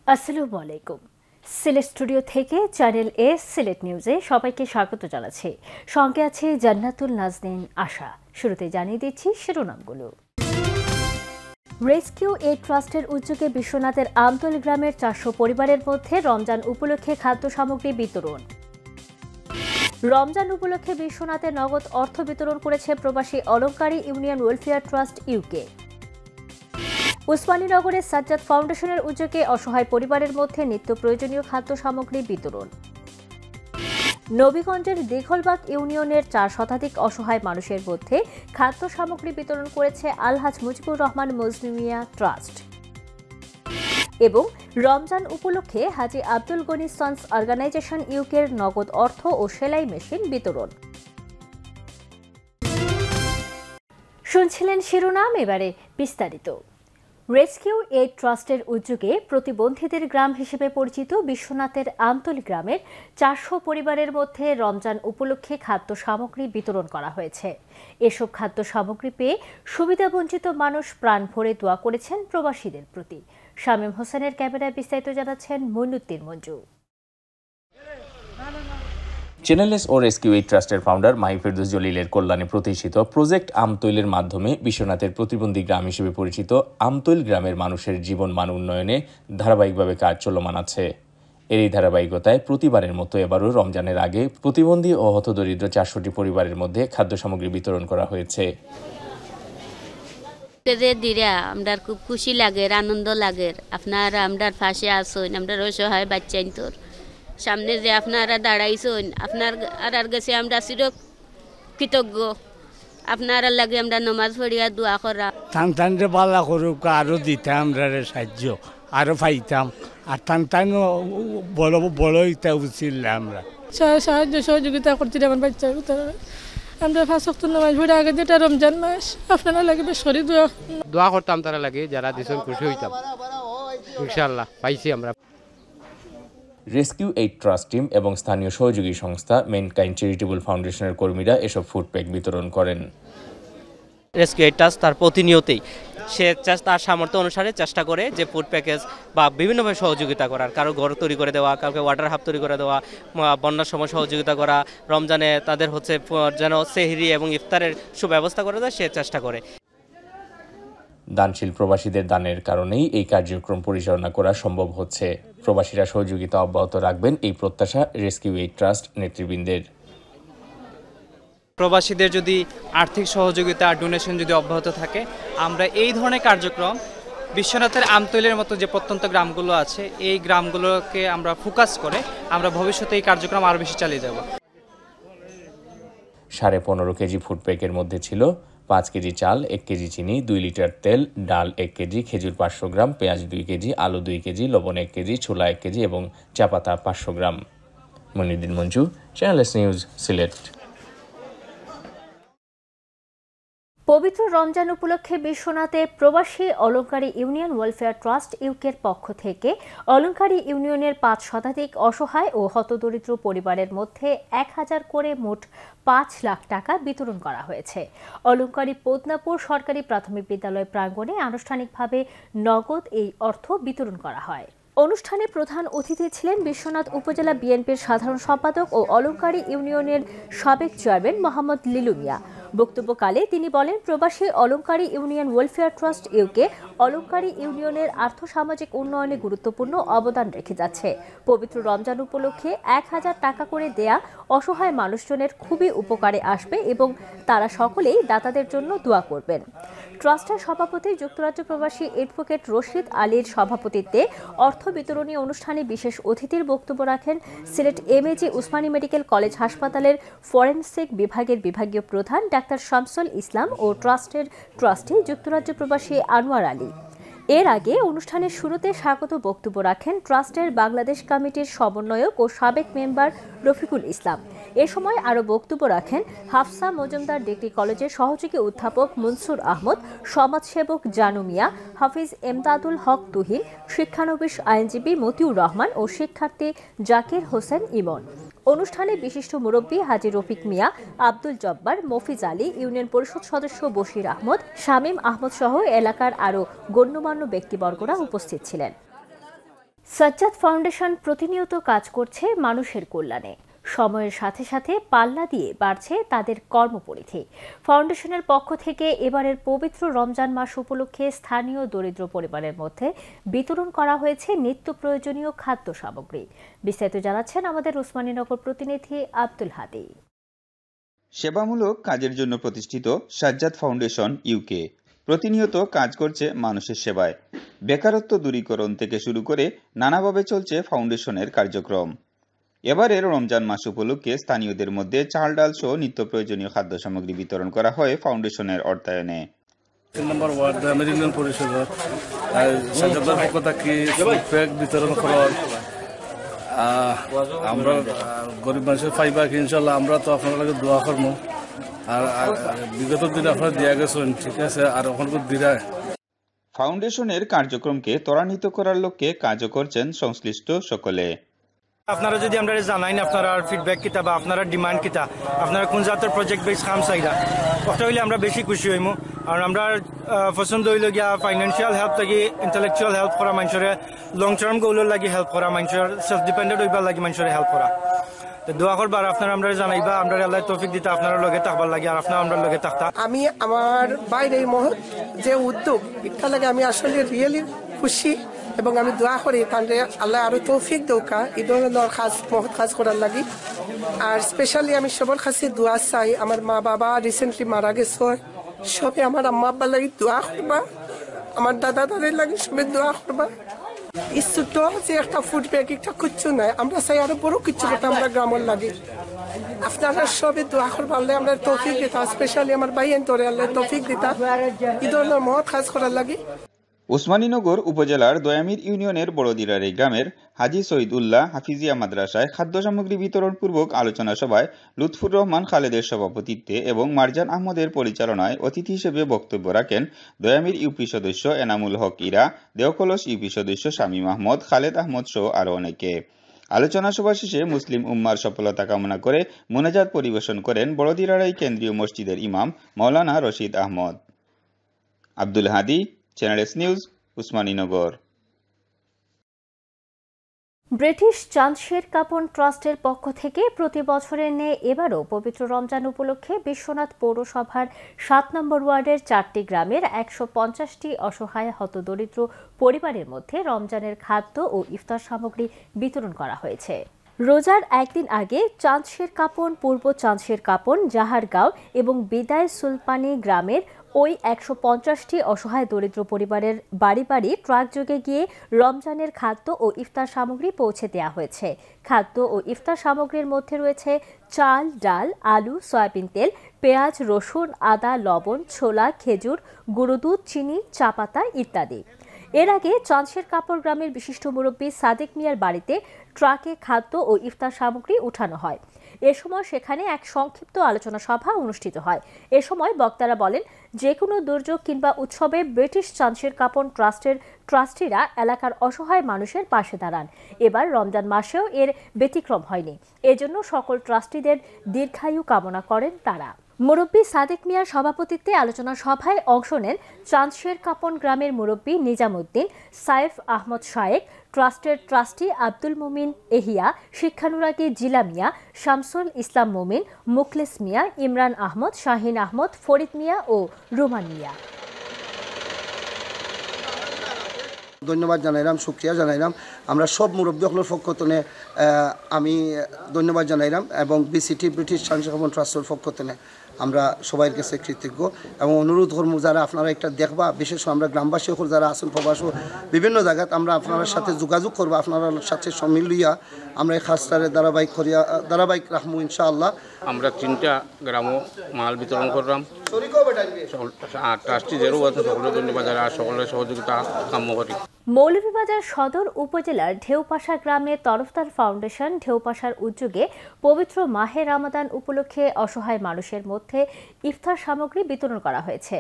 আসসালামু আলাইকুম। সিলেট স্টুডিও থেকে চ্যানেল এ সিলেট নিউজে সবাইকে স্বাগত জানাচ্ছি। সঙ্গে আছে জান্নাতুল নাজনীন আশা। শুরুতে জানিয়ে দিচ্ছি শিরোনামগুলো। রেস্কিউ এইড ট্রাস্টের উদ্যোগে বিশ্বনাথের আমতলী গ্রামের 400 পরিবারের মধ্যে রমজান উপলক্ষে খাদ্য সামগ্রী বিতরণ। রমজান উপলক্ষে বিশ্বনাথে নগদ অর্থ বিতরণ করেছে প্রবাসী Olongkari union welfare trust UK. উসমানীনগরের সাজ্জাদ ফাউন্ডেশনের উদ্যোগে অসহায় পরিবারের মধ্যে নিত্য প্রয়োজনীয় খাদ্য সামগ্রী বিতরণ। নবীগঞ্জের দীঘলবাগ ইউনিয়নের 4 শতাধিক অসহায় মানুষের মধ্যে খাদ্য সামগ্রী বিতরণ করেছে আলহাজ মুজিবুর রহমান মজলুমিয়া ট্রাস্ট। এবং রমজান উপলক্ষে হাজী আব্দুল গনি সন্স অর্গানাইজেশন ইউকের নগদ অর্থ ও সেলাই মেশিন বিতরণ। শুনছিলেন শিরোনাম, এবারে বিস্তারিত। রেস্কিউ এইড ট্রাস্টের উদ্যোগে প্রতিবন্ধীদের গ্রাম হিসেবে পরিচিত বিশ্বনাথের আমতলী গ্রামের 400 পরিবারের মধ্যে রমজান উপলক্ষে খাদ্য সামগ্রী বিতরণ করা হয়েছে। এসব খাদ্য সামগ্রী পেয়ে সুবিধাবঞ্চিত মানুষ প্রাণ ভরে দোয়া করেছেন প্রবাসীদের প্রতি। শামীম হোসেনের ক্যামেরায় বিস্তারিত জানাচ্ছেন মইনুদ্দিন মঞ্জু। চ্যানেলএস ও রেস্কিউ এইড ট্রাস্টের ফাউন্ডার মাহি ফেরদৌস জলিলের কল্যাণে প্রতিষ্ঠিত প্রজেক্ট আমতৈলের মাধ্যমে বিশ্বনাথের প্রতিবন্ধী গ্রাম হিসেবে পরিচিত আমতৈল গ্রামের মানুষের জীবন মান উন্নয়নে ধারাবাহিকভাবে কাজ চলমান আছে। এরই ধারাবাহিকতায় প্রতিবারের মতো এবারও রমজানের আগে প্রতিবন্ধী ও হতদরিদ্র 400টি পরিবারের মধ্যে খাদ্য সামগ্রী বিতরণ করা হয়েছে। আমরা খুব খুশি লাগে, আনন্দ লাগে। আপনারা আমরা পাশে আসুন, আমরা অসহায় বাচ্চাইন তোর সামনে যে আপনারা দাঁড়াইছেন, আপনার আর কাছে আমরা চির কৃতজ্ঞ। আপনারা লাগে আমরা নমাজ পড়িয়া দোয়া করা। টান বালা করুক, আরো দিতাম আমরা সাহায্য, আরো পাইতাম। আর টান বড় ইটা উচিত আমরা সাহায্য সহযোগিতা করছি আমার বাচ্চা। আমরা 5 ওয়াক্ত নামাজ পড়ে আগে যেটা রমজান মাস, আপনারা লাগে বেশ করে দোয়া করতাম, তারা লাগে যারা দিছেন খুশি হইতাম। ইনশাআল্লাহ পাইছি আমরা। রেস্কিউ এইড ট্রাস্ট টিম এবং স্থানীয় সহযোগী সংস্থা মেনকাইন্ড চ্যারিটেবল ফাউন্ডেশনের কর্মীরা এসব ফুড প্যাক বিতরণ করেন। রেস্কিউ এইড ট্রাস্ট তার প্রতিনিয়তই সে তার সামর্থ্য অনুসারে চেষ্টা করে যে ফুড প্যাকেজ বা বিভিন্নভাবে সহযোগিতা করার, কারো ঘর তৈরি করে দেওয়া, কাউকে ওয়াটার হাব তৈরি করে দেওয়া, বন্যার সময় সহযোগিতা করা, রমজানে তাদের যেন সেহরি এবং ইফতারের সুব্যবস্থা করে দেয় সে চেষ্টা করে। দানশীল প্রবাসীদের দানের কারণেই এই কার্যক্রম পরিচালনা করা সম্ভব হচ্ছে। প্রবাসীরা সহযোগিতা অব্যাহত রাখবেন এই প্রত্যাশা রেস্কিউ এইড ট্রাস্ট নেতৃবৃন্দের। প্রবাসীদের যদি আর্থিক সহযোগিতা আর ডোনেশন যদি অব্যাহত থাকে, আমরা এই ধরনের কার্যক্রম বিশ্বনাথের আমতৈলের মতো যে প্রত্যন্ত গ্রামগুলো আছে এই গ্রামগুলোকে আমরা ফোকাস করে আমরা ভবিষ্যতে এই কার্যক্রম আরও বেশি চালিয়ে যাব। 15.5 কেজি ফুড প্যাকের মধ্যে ছিল 5 কেজি চাল, 1 কেজি চিনি, 2 লিটার তেল, ডাল 1 কেজি, খেজুর 500 গ্রাম, পেঁয়াজ 2 কেজি, আলু 2 কেজি, লবণ 1 কেজি, ছোলা 1 কেজি এবং চা পাতা 500 গ্রাম। মইনুদ্দিন মঞ্জু, চ্যানেলএস নিউজ, সিলেট। পবিত্র রমজান উপলক্ষে বিশ্বনাথে প্রবাসী অলংকারী ইউনিয়ন ওয়েলফেয়ার ট্রাস্ট ইউকের পক্ষ থেকে অলংকারী ইউনিয়নের 5 শতাধিক অসহায় ও হতদরিদ্র পরিবারের মধ্যে 1000 করে মোট 5 লাখ টাকা বিতরণ করা হয়েছে। অলংকারী পদ্মাপুর সরকারি প্রাথমিক বিদ্যালয় প্রাঙ্গণে আনুষ্ঠানিকভাবে নগদ এই অর্থ বিতরণ করা হয়। অনুষ্ঠানে প্রধান অতিথি ছিলেন বিশ্বনাথ উপজেলা বিএনপির সাধারণ সম্পাদক ও অলংকারী ইউনিয়নের সাবেক চেয়ারম্যান মোহাম্মদ লিলু মিয়া। বক্তব্যকালে তিনি বলেন, প্রবাসী Olongkari union welfare trust UK অলংকারী ইউনিয়নের আর্থসামাজিক উন্নয়নে গুরুত্বপূর্ণ অবদান রেখে যাচ্ছে। পবিত্র রমজান উপলক্ষে 1000 টাকা করে দেয়া অসহায় মানুষজনের খুবই উপকারে আসবে এবং তারা সকলেই দাতাদের জন্য দোয়া করবেন। ট্রাস্টের সভাপতি যুক্তরাজ্য প্রবাসী অ্যাডভোকেট রশিদ আলীর সভাপতিত্বে অর্থ বিতরণী অনুষ্ঠানে বিশেষ অতিথির বক্তব্য রাখেন Sylhet MAG Usmani medical college হাসপাতালের ফরেনসিক বিভাগের বিভাগীয় প্রধান ডাক্তার শামসুল ইসলাম ও ট্রাস্টের ট্রাস্টি যুক্তরাজ্য প্রবাসী আনোয়ার আলী। এর আগে অনুষ্ঠানের শুরুতে স্বাগত বক্তব্য রাখেন ট্রাস্টের বাংলাদেশ কমিটির সমন্বয়ক ও সাবেক মেম্বার রফিকুল ইসলাম। এ সময় আরও বক্তব্য রাখেন হাফসা মজুমদার ডিগ্রি কলেজের সহযোগী অধ্যাপক মনসুর আহমদ, সমাজসেবক জানু মিয়া, হাফিজ এমদাদুল হক তুহিন, শিক্ষানবিশ আইনজীবী মতিউর রহমান ও শিক্ষার্থী জাকির হোসেন ইমন। অনুষ্ঠানে বিশিষ্ট মুরব্বী হাজী রফিক মিয়া, আব্দুল জব্বার, মফিজ আলী, ইউনিয়ন পরিষদ সদস্য বশির আহমদ, শামীম আহমদ সহ এলাকার আরও গণ্যমান্য ব্যক্তিবর্গরা উপস্থিত ছিলেন। সাজ্জাদ ফাউন্ডেশন প্রতিনিয়ত কাজ করছে মানুষের কল্যাণে। সময়ের সাথে সাথে পাল্লা দিয়ে বাড়ছে তাদের কর্মপরিধি। ফাউন্ডেশনের পক্ষ থেকে এবারের পবিত্র রমজান মাস উপলক্ষে স্থানীয় দরিদ্র পরিবারের মধ্যে বিতরণ করা হয়েছে নিত্য প্রয়োজনীয় খাদ্য সামগ্রী। বিস্তারিত জানাচ্ছেন আমাদের উসমানীনগর প্রতিনিধি আব্দুল হাদি। সেবামূলক কাজের জন্য প্রতিষ্ঠিত সাজ্জাদ ফাউন্ডেশন ইউকে প্রতিনিয়ত কাজ করছে মানুষের সেবায়। বেকারত্ব দূরীকরণ থেকে শুরু করে নানাভাবে চলছে ফাউন্ডেশনের কার্যক্রম। এবারের রমজান মাস উপলক্ষে স্থানীয়দের মধ্যে চাল ডাল সহ নিত্য প্রয়োজনীয় খাদ্য সামগ্রী বিতরণ করা হয় ফাউন্ডেশনের অর্থায়নে। 3 নম্বর ওয়ার্ড দয়ামির ইউনিয়ন পরিষদের সাজ্জাদের পক্ষ থেকে প্যাক বিতরণ করার আমরা গরিব মানুষের পাইবা ইনশাল্লাহ। আমরা তো আপনার লাগে দোয়া করবো, আর বিগত দিনে আপনারা দিয়া গেছেন, ঠিক আছে, আর এখন দিরা। ফাউন্ডেশনের কার্যক্রমকে ত্বরান্বিত করার লক্ষ্যে কাজও করছেন সংশ্লিষ্ট সকলে। আপনারা যদি আমরা জানাই না আপনারা ফিডব্যাক কিতা বা আপনারা ডিমান্ড কিতা, আপনারা কোন জাতের প্রজেক্ট বেস কাম চাইরা, কথা হইলে আমরা বেশি খুশি হইমু। আর আমরা পছন্দ হইল গিয়া ফাইন্যান্সিয়াল হেল্প লাগি, ইন্টেলেকচুয়াল হেল্প করা মানুষের, লং টার্ম গোলের লাগি হেল্প করা মানুষের, সেলফ ডিপেন্ডেন্ট হইবার লাগি মানুষের হেল্প করা। তো দোয়া করবার আপনারা আমরা জানাইবা, আমরা আল্লাহ তৌফিক দিতে আপনারা লগে থাকবার লাগি, আর আপনারা আমরা লগে থাকতা। আমি আমার বাইরের মহৎ যে উদ্যোগ এটা লাগে আমি আসলে রিয়েলি খুশি, এবং আমি দোয়া করি তাহলে আল্লাহ আরো তৌফিক দৌকা এই ধরনের কাজ মহৎ কাজ করার লাগি। আর স্পেশালি আমি সবার কাছে দোয়া চাই, আমার মা বাবা রিসেন্টলি মারা গেছে, সবে আমার আম্মা আব্বার লাগি দোয়া করবা, আমার দাদা দাদির লাগি সবে দোয়া করবা। এই ছোট যে একটা ফুড ব্যাগ একটা কিচ্ছু নাই, আমরা চাই আরো বড় কিছু করতে আমরা গ্রামের লাগে। আপনারা সবে দোয়া করবা, আল্লাহ আমরা তৌফিক দিতা, স্পেশালি আমার ভাইয়ের তোরে আল্লাহ তৌফিক দিতা এই ধরনের মহৎ কাজ করার লাগি। উসমানীনগর উপজেলার দয়ামির ইউনিয়নের বড়দিরারি গ্রামের হাজি সৈয়দুল্লাহ হাফিজিয়া মাদ্রাসায় খাদ্য সামগ্রী বিতরণ পূর্বক আলোচনা সভায় লুৎফুর রহমান খালেদের সভাপতিত্বে এবং মারজান আহমদের পরিচালনায় অতিথি হিসেবে বক্তব্য রাখেন দয়ামির ইউপি সদস্য এনামুল হক ইরা, দেওকলস ইউপি সদস্য শামীম আহমদ, খালেদ আহমদ সহ আরো অনেকে। আলোচনা সভা শেষে মুসলিম উম্মার সফলতা কামনা করে মোনাজাত পরিবেশন করেন বড়দিরাড়াই কেন্দ্রীয় মসজিদের ইমাম মাওলানা Rashid Ahmad. Abdul Hadi, channel S news, Osmaninagar. British চাঁদশের কাপন ট্রাস্টের পক্ষ থেকে প্রতি বছরের ন্যায় এবারও পবিত্র রমজান উপলক্ষে বিশ্বনাথ পৌরসভার 7 নম্বর ওয়ার্ডের 4টি গ্রামের 150টি অসহায় হতদরিদ্র পরিবারের মধ্যে রমজানের খাদ্য ও ইফতার সামগ্রী বিতরণ করা হয়েছে। রোজার একদিন আগে চাঁদশের কাপন, পূর্ব চাঁদশের কাপন, জাহারগাঁও এবং বিদায় সুলপানি গ্রামের ওই 150টি অসহায় দরিদ্র পরিবারের বাড়ি বাড়ি ট্রাকযোগে গিয়ে রমজানের খাদ্য ও ইফতার সামগ্রী পৌঁছে দেওয়া হয়েছে। খাদ্য ও ইফতার সামগ্রীর মধ্যে রয়েছে চাল, ডাল, আলু, সয়াবিন তেল, পেঁয়াজ, রসুন, আদা, লবণ, ছোলা, খেজুর, গুঁড়ো দুধ, চিনি, চা পাতা ইত্যাদি। এর আগে চাঁদশের কাপড় গ্রামের বিশিষ্ট মুরব্বী সাদেক মিয়ার বাড়িতে ট্রাকে খাদ্য ও ইফতার সামগ্রী উঠানো হয়। এ সময় সেখানে এক সংক্ষিপ্ত আলোচনা সভা অনুষ্ঠিত হয়। এ সময় বক্তারা বলেন, যে কোনো দুর্যোগ কিংবা উৎসবে ব্রিটিশ চাঁদশের কাপন ট্রাস্টের ট্রাস্টিরা এলাকার অসহায় মানুষের পাশে দাঁড়ান। এবার রমজান মাসেও এর ব্যতিক্রম হয়নি। এজন্য সকল ট্রাস্টিদের দীর্ঘায়ু কামনা করেন তারা। মুরব্বী সাদেক মিয়ার সভাপতিত্বে আলোচনা সভায় অংশ নেন চাঁদশের কাপন গ্রামের মুরব্বী নিজামুদ্দিন, সাইফ আহমদ শায়েক, ট্রাস্টের ট্রাস্টি আব্দুল মুমিন এহিয়া, শিক্ষানুরাগী জিলা মিয়া, শামসুল ইসলাম মুমিন, মুখলেস মিয়া, ইমরান আহমদ, শাহিন আহমদ, ফরিদ মিয়া ও রুমান মিয়া। ধন্যবাদ জানাইলাম, শুক্রিয়া জানাইলাম। আমরা সব মুরব্বীগুলোর পক্ষ থেকে আমি ধন্যবাদ জানাইলাম, এবং বিসিটি ব্রিটিশ চাঁদশের কাপন ট্রাস্টের পক্ষ থেকে আমরা সবাইয়ের কাছে কৃতজ্ঞ এবং অনুরোধ করবো যারা আপনারা একটা দেখবা, বিশেষ করে আমরা গ্রামবাসী সকল যারা আছেন প্রবাসী বিভিন্ন জায়গায় আমরা আপনার সাথে যোগাযোগ করবো, আপনার সাথে সমিল লইয়া আমরা এই খাসটারে ধারাবাহিক রাখবো ইনশাআল্লাহ। আমরা 3টা গ্রামও মাল বিতরণ করলাম, ট্রাস্টিদেরও সকলের ধন্যবাদ, যারা সকলের সহযোগিতা কাম্য করি। মৌলভীবাজার সদর উপজেলার ঢেউপাশা গ্রামে তরফদার ফাউন্ডেশন ঢেউপাশার উদ্যোগে পবিত্র মাহে রমাদান উপলক্ষে অসহায় মানুষের মধ্যে ইফতার সামগ্রী বিতরণ করা হয়েছে।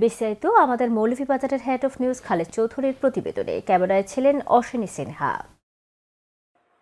বিস্তারিত আমাদের মৌলভীবাজারের হেড অফ নিউজ খালেদ চৌধুরীর প্রতিবেদনে। ক্যামেরায় ছিলেন অশ্বিনী সিনহা।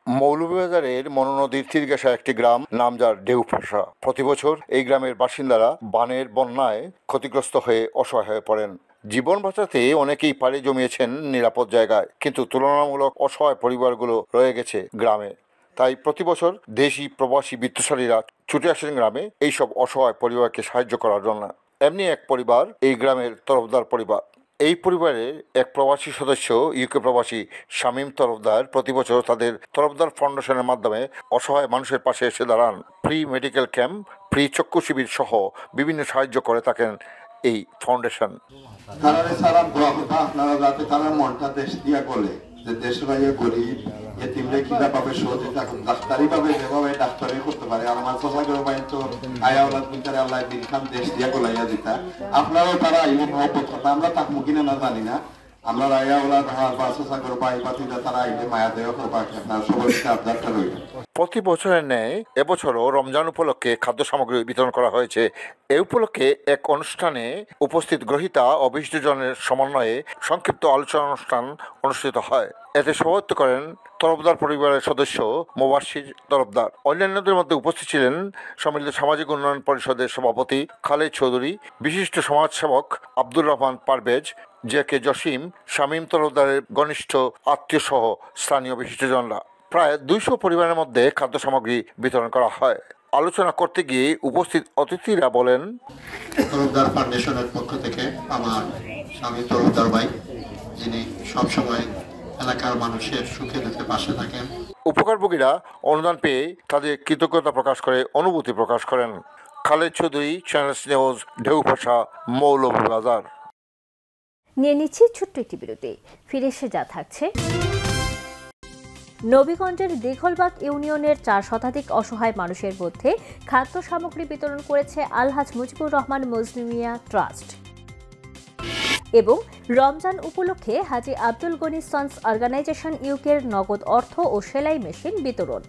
মৌলভীবাজারের মনোনদীর তীরঘেঁষা একটি গ্রাম, নাম যার ঢেউপাশা। প্রতি বছর এই গ্রামের বাসিন্দারা বানের বন্যায় ক্ষতিগ্রস্ত হয়ে অসহায় হয়ে পড়েন। জীবন বাঁচাতে অনেকেই পাড়ি জমিয়েছেন নিরাপদ জায়গায়, কিন্তু তুলনামূলক অসহায় পরিবারগুলো রয়ে গেছে গ্রামে। তাই প্রতি বছর দেশি প্রবাসী বিত্তশালীরা ছুটে আসেন গ্রামে এইসব অসহায় পরিবারকে সাহায্য করার জন্য। এমনি এক পরিবার এই গ্রামের তরফদার পরিবার। এই পরিবারের এক প্রবাসী সদস্য ইউকে প্রবাসী শামীম তরফদার প্রতি বছর তাদের তরফদার ফাউন্ডেশনের মাধ্যমে অসহায় মানুষের পাশে এসে দাঁড়ান। ফ্রি মেডিকেল ক্যাম্প, ফ্রি চক্ষু শিবির সহ বিভিন্ন সাহায্য করে থাকেন এই ফাউন্ডেশন। আপনারা যাতে তারা মনটা দেশ দিয়া বলে যে দেশের বাইরে গরিব এতিমরে কিনা পাবে সহযোগিতা ডাক্তারি পাবে, যেভাবে ডাক্তারি করতে পারে আমার সোসাইটির বাইরে তো আয়াওলাদ বিনতারে আল্লাহ দিন খান দেশ দিয়া গোলাইয়া দিতা। আপনারাও তারা এই মহব্বত কথা আমরা তাক মুকিনে না জানি না, আমরা আয়াওলাদ হওয়ার বা সোসাইটির বাইরে পাতিটা তারা আইলে মায়া দেওয়া করবা আপনার সবাইকে আবদারটা রইল। প্রতি বছরের ন্যায় এবছরও রমজান উপলক্ষে খাদ্য সামগ্রী বিতরণ করা হয়েছে। এই উপলক্ষে এক অনুষ্ঠানে উপস্থিত গ্রহীতা ও 20 জনের সমন্বয়ে সংক্ষিপ্ত আলোচনা অনুষ্ঠান অনুষ্ঠিত হয়। এতে সভাপতিত্ব করেন তরফদার পরিবারের সদস্য মোবাশির তরফদার। অন্যান্যদের মধ্যে উপস্থিত ছিলেন সম্মিলিত সামাজিক উন্নয়ন পরিষদের সভাপতি খালেদ চৌধুরী, বিশিষ্ট সমাজসেবক আব্দুর রহমান পারভেজ, জে.কে. জসিম, শামীম তরফদারের ঘনিষ্ঠ আত্মীয় সহ স্থানীয় বিশিষ্টজনরা। প্রায় 200 পরিবারের মধ্যে খাদ্য সামগ্রী বিতরণ করা হয়। আলোচনা করতে গিয়ে উপস্থিত অতিথিরা বলেন, তরফদার ফাউন্ডেশনের পক্ষ থেকে আমার স্বামী তরফদার ভাই, যিনি সবসময় এলাকার মানুষের সুখে দুঃখে পাশে থাকেন। উপকারভোগীরা অনুদান পেয়ে তাদের কৃতজ্ঞতা প্রকাশ করে অনুভূতি প্রকাশ করেন। Khaled Chowdhury, channels news, Dheupasha, Moulvibazar. নিয়ে নিচ্ছি ছোট্ট একটি বিরতি, ফিরে এসে যা থাকছে। নবীগঞ্জের দীঘলবাগ ইউনিয়নের 4 শতাধিক অসহায় মানুষের মধ্যে খাদ্য সামগ্রী বিতরণ করেছে আলহাজ মুজিবুর রহমান মুসলিমিয়া ট্রাস্ট এবং রমজান উপলক্ষে হাজী আব্দুল গনি সন্স অর্গানাইজেশন ইউকের নগদ অর্থ ও সেলাই মেশিন বিতরণ।